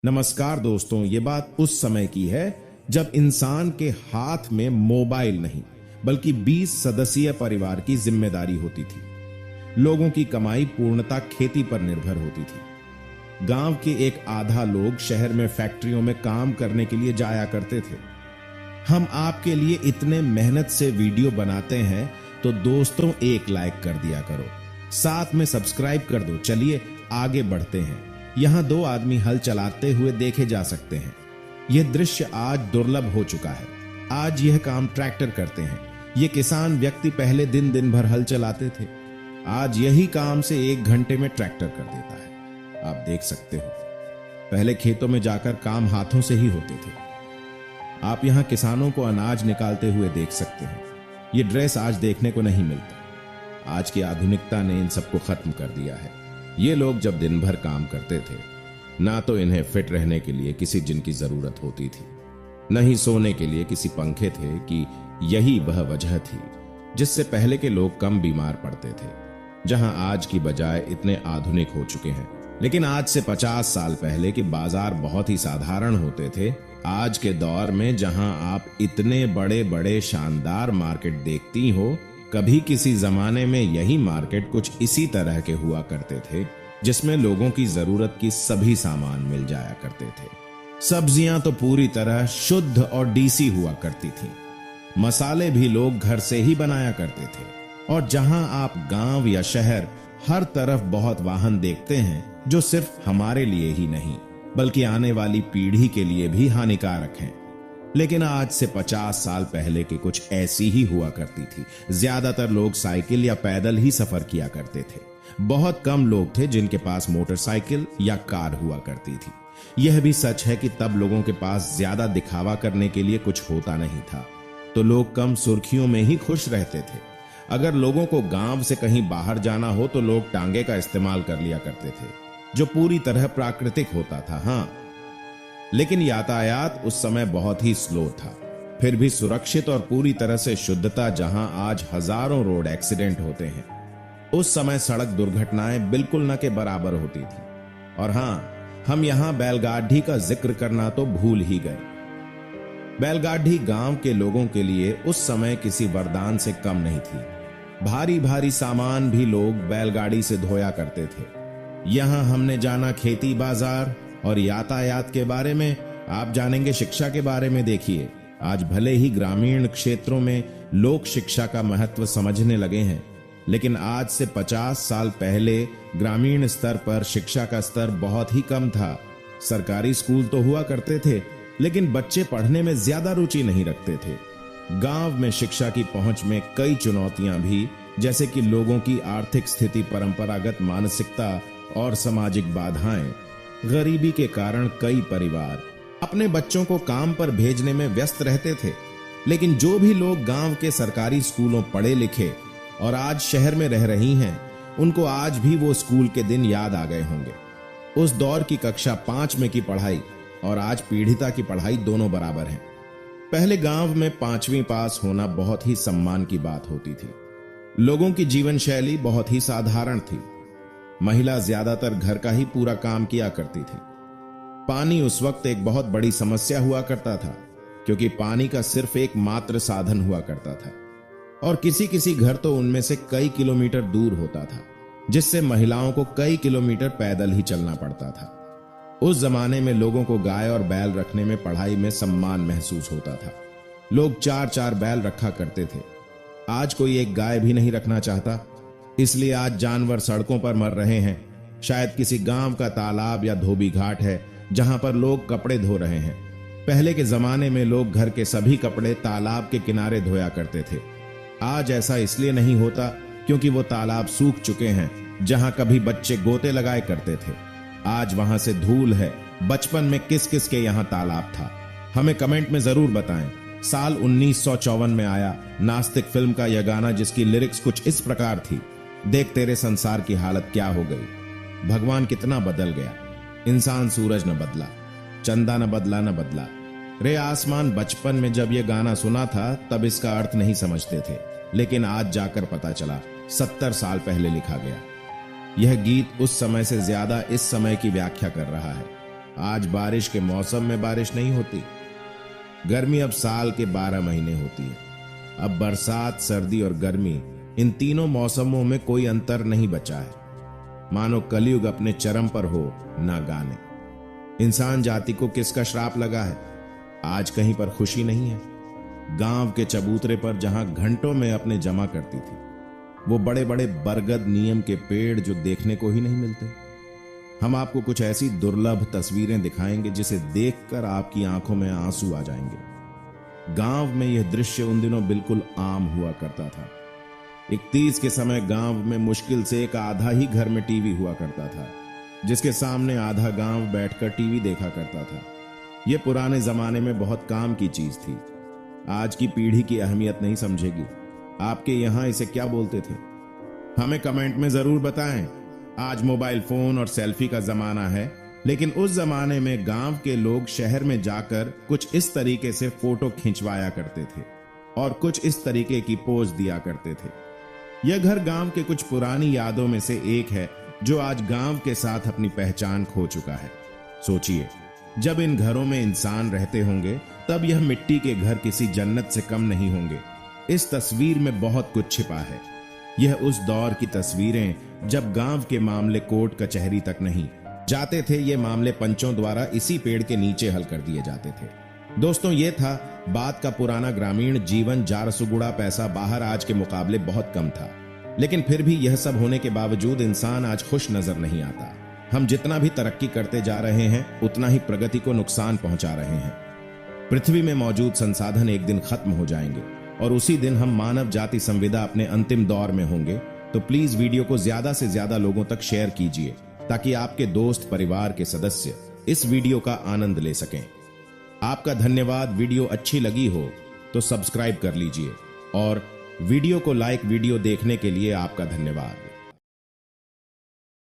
नमस्कार दोस्तों, ये बात उस समय की है जब इंसान के हाथ में मोबाइल नहीं बल्कि 20 सदस्यीय परिवार की जिम्मेदारी होती थी। लोगों की कमाई पूर्णतः खेती पर निर्भर होती थी। गांव के एक आधा लोग शहर में फैक्ट्रियों में काम करने के लिए जाया करते थे। हम आपके लिए इतने मेहनत से वीडियो बनाते हैं तो दोस्तों एक लाइक कर दिया करो, साथ में सब्सक्राइब कर दो। चलिए आगे बढ़ते हैं। यहाँ दो आदमी हल चलाते हुए देखे जा सकते हैं। यह दृश्य आज दुर्लभ हो चुका है। आज यह काम ट्रैक्टर करते हैं। ये किसान व्यक्ति पहले दिन भर हल चलाते थे, आज यही काम से 1 घंटे में ट्रैक्टर कर देता है। आप देख सकते हो, पहले खेतों में जाकर काम हाथों से ही होते थे। आप यहाँ किसानों को अनाज निकालते हुए देख सकते हैं। ये ड्रेस आज देखने को नहीं मिलता। आज की आधुनिकता ने इन सबको खत्म कर दिया है। ये लोग जब दिन भर काम करते थे, ना तो इन्हें फिट रहने के लिए किसी जिम की जरूरत होती थी, न ही सोने के लिए किसी पंखे थे कि यही वह वजह थी जिससे पहले के लोग कम बीमार पड़ते थे, जहां आज की बजाय इतने आधुनिक हो चुके हैं। लेकिन आज से 50 साल पहले के बाजार बहुत ही साधारण होते थे। आज के दौर में जहां आप इतने बड़े बड़े शानदार मार्केट देखती हो, कभी किसी जमाने में यही मार्केट कुछ इसी तरह के हुआ करते थे, जिसमें लोगों की जरूरत की सभी सामान मिल जाया करते थे। सब्जियां तो पूरी तरह शुद्ध और डीसी हुआ करती थी। मसाले भी लोग घर से ही बनाया करते थे। और जहां आप गांव या शहर, हर तरफ बहुत वाहन देखते हैं जो सिर्फ हमारे लिए ही नहीं बल्कि आने वाली पीढ़ी के लिए भी हानिकारक हैं। लेकिन आज से 50 साल पहले की कुछ ऐसी ही हुआ करती थी। ज्यादातर लोग साइकिल या पैदल ही सफर किया करते थे। बहुत कम लोग थे जिनके पास मोटरसाइकिल या कार हुआ करती थी। यह भी सच है कि तब लोगों के पास ज्यादा दिखावा करने के लिए कुछ होता नहीं था, तो लोग कम सुर्खियों में ही खुश रहते थे। अगर लोगों को गांव से कहीं बाहर जाना हो तो लोग टांगे का इस्तेमाल कर लिया करते थे, जो पूरी तरह प्राकृतिक होता था। हाँ, लेकिन यातायात उस समय बहुत ही स्लो था, फिर भी सुरक्षित और पूरी तरह से शुद्धता। जहां आज हजारों रोड एक्सीडेंट होते हैं, उस समय सड़क दुर्घटनाएं बिल्कुल न के बराबर होती थी। और हां, हम यहां बैलगाड़ी का जिक्र करना तो भूल ही गए। बैलगाड़ी गांव के लोगों के लिए उस समय किसी वरदान से कम नहीं थी। भारी भारी सामान भी लोग बैलगाड़ी से धोया करते थे। यहां हमने जाना खेती बाजार और यातायात के बारे में, आप जानेंगे शिक्षा के बारे में। देखिए, आज भले ही ग्रामीण क्षेत्रों में लोग शिक्षा का महत्व समझने लगे हैं, लेकिन आज से 50 साल पहले ग्रामीण स्तर पर शिक्षा का स्तर बहुत ही कम था। सरकारी स्कूल तो हुआ करते थे, लेकिन बच्चे पढ़ने में ज्यादा रुचि नहीं रखते थे। गांव में शिक्षा की पहुंच में कई चुनौतियां भी, जैसे कि लोगों की आर्थिक स्थिति, परंपरागत मानसिकता और सामाजिक बाधाएं। गरीबी के कारण कई परिवार अपने बच्चों को काम पर भेजने में व्यस्त रहते थे। लेकिन जो भी लोग गांव के सरकारी स्कूलों पढ़े लिखे और आज शहर में रह रही हैं, उनको आज भी वो स्कूल के दिन याद आ गए होंगे। उस दौर की कक्षा 5 में की पढ़ाई और आज पीढ़िता की पढ़ाई दोनों बराबर हैं। पहले गांव में 5वीं पास होना बहुत ही सम्मान की बात होती थी। लोगों की जीवन शैली बहुत ही साधारण थी। महिला ज्यादातर घर का ही पूरा काम किया करती थी। पानी उस वक्त एक बहुत बड़ी समस्या हुआ करता था, क्योंकि पानी का सिर्फ एक मात्र साधन हुआ करता था और किसी किसी घर तो उनमें से कई किलोमीटर दूर होता था, जिससे महिलाओं को कई किलोमीटर पैदल ही चलना पड़ता था। उस जमाने में लोगों को गाय और बैल रखने में पढ़ाई में सम्मान महसूस होता था। लोग 4-4 बैल रखा करते थे। आज कोई एक गाय भी नहीं रखना चाहता, इसलिए आज जानवर सड़कों पर मर रहे हैं। शायद किसी गांव का तालाब या धोबी घाट है जहां पर लोग कपड़े धो रहे हैं। पहले के जमाने में लोग घर के सभी कपड़े तालाब के किनारे धोया करते थे। आज ऐसा इसलिए नहीं होता क्योंकि वो तालाब सूख चुके हैं जहां कभी बच्चे गोते लगाए करते थे। आज वहां से धूल है। बचपन में किस किस के यहां तालाब था, हमें कमेंट में जरूर बताएं। साल 1954 में आया नास्तिक फिल्म का यह गाना, जिसकी लिरिक्स कुछ इस प्रकार थी: देख तेरे संसार की हालत क्या हो गई, भगवान कितना बदल गया, इंसान सूरज न बदला, चंदा न बदला न बदला रे आसमान। बचपन में जब यह गाना सुना था तब इसका अर्थ नहीं समझते थे, लेकिन आज जाकर पता चला 70 साल पहले लिखा गया। यह गीत उस समय से ज्यादा इस समय की व्याख्या कर रहा है। आज बारिश के मौसम में बारिश नहीं होती। गर्मी अब साल के 12 महीने होती है। अब बरसात, सर्दी और गर्मी, इन तीनों मौसमों में कोई अंतर नहीं बचा है। मानो कलयुग अपने चरम पर हो ना गाने। इंसान जाति को किसका श्राप लगा है? आज कहीं पर खुशी नहीं है। गांव के चबूतरे पर जहां घंटों में अपने जमा करती थी, वो बड़े बड़े बरगद नीम के पेड़ जो देखने को ही नहीं मिलते। हम आपको कुछ ऐसी दुर्लभ तस्वीरें दिखाएंगे जिसे देखकर आपकी आंखों में आंसू आ जाएंगे। गांव में यह दृश्य उन दिनों बिल्कुल आम हुआ करता था। 31 के समय गांव में मुश्किल से एक आधा ही घर में टीवी हुआ करता था, जिसके सामने आधा गांव बैठकर टीवी देखा करता था। यह पुराने जमाने में बहुत काम की चीज थी। आज की पीढ़ी की अहमियत नहीं समझेगी। आपके यहां इसे क्या बोलते थे? हमें कमेंट में जरूर बताएं। आज मोबाइल फोन और सेल्फी का जमाना है, लेकिन उस जमाने में गांव के लोग शहर में जाकर कुछ इस तरीके से फोटो खिंचवाया करते थे और कुछ इस तरीके की पोज दिया करते थे। यह घर गांव के कुछ पुरानी यादों में से एक है जो आज गांव के साथ अपनी पहचान खो चुका है। सोचिए, जब इन घरों में इंसान रहते होंगे तब यह मिट्टी के घर किसी जन्नत से कम नहीं होंगे। इस तस्वीर में बहुत कुछ छिपा है। यह उस दौर की तस्वीरें जब गांव के मामले कोर्ट कचहरी तक नहीं जाते थे। ये मामले पंचों द्वारा इसी पेड़ के नीचे हल कर दिए जाते थे। दोस्तों, ये था बात का पुराना ग्रामीण जीवन। 400 गुणा पैसा बाहर आज के मुकाबले बहुत कम था, लेकिन फिर भी यह सब होने के बावजूद इंसान आज खुश नजर नहीं आता। हम जितना भी तरक्की करते जा रहे हैं, उतना ही प्रगति को नुकसान पहुंचा रहे हैं। पृथ्वी में मौजूद संसाधन एक दिन खत्म हो जाएंगे और उसी दिन हम मानव जाति संविदा अपने अंतिम दौर में होंगे। तो प्लीज वीडियो को ज्यादा से ज्यादा लोगों तक शेयर कीजिए, ताकि आपके दोस्त, परिवार के सदस्य इस वीडियो का आनंद ले सकें। आपका धन्यवाद। वीडियो अच्छी लगी हो तो सब्सक्राइब कर लीजिए और वीडियो को लाइक। वीडियो देखने के लिए आपका धन्यवाद।